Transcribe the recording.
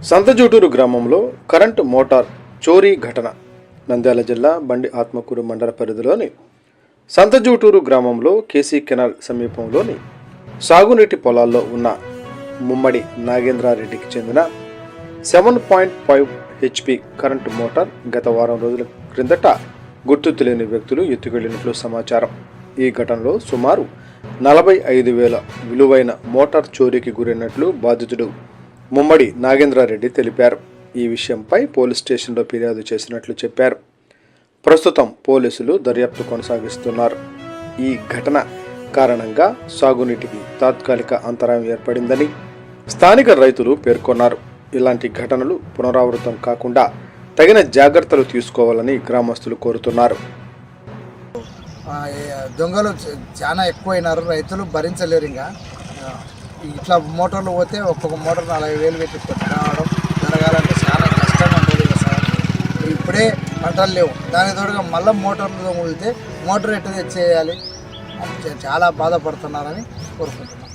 సంతజూటూరు గ్రామంలో current motor చోరీ ఘటన. నంద్యాల జిల్లా బండి ఆత్మకూరు మండల పరిధిలోని సంతజూటూరు గ్రామంలో కేసీ కెనాల్ సమీపంలోని సాగునీటి పొలాల్లో ఉన్న ముమ్మడి నాగేంద్రారెడ్డికి చెందిన 7.5 HP కరెంటు మోటార్ గత వారం రోజుల క్రిందట గుర్తు తెలియని వ్యక్తులు ఎత్తుకెళ్లినట్లు సమాచారం. ఈ ఘటనలో సుమారు 45,000 విలువైన మోటార్ చోరీకి గురైనట్లు బాధితుడు ముమ్మడి నాగేంద్రారెడ్డి తెలిపారు. ఈ విషయంపై పోలీస్ స్టేషన్లో ఫిర్యాదు చేసినట్లు చెప్పారు. ప్రస్తుతం పోలీసులు దర్యాప్తు కొనసాగిస్తున్నారు. ఈ ఘటన కారణంగా సాగునీటికి తాత్కాలిక అంతరాయం ఏర్పడిందని స్థానిక రైతులు పేర్కొన్నారు. ఇలాంటి ఘటనలు పునరావృతం కాకుండా తగిన జాగ్రత్తలు తీసుకోవాలని గ్రామస్తులు కోరుతున్నారు. దొంగలు చాలా ఎక్కువైనారు, రైతులు భరించలేరు. ఇంకా ఇట్లా మోటార్లు పోతే ఒక్కొక్క మోటార్ 40,000 పెట్టి రావడం జరగాలంటే చాలా కష్టంగా ఉంటుంది కదా సార్. ఇప్పుడే పంటలు లేవు, దానికి తోడుగా మళ్ళీ మోటార్లు దొంగలితే మోటార్ ఎట్లా తెచ్చేయాలి, చాలా బాధపడుతున్నారని కోరుకుంటున్నాను.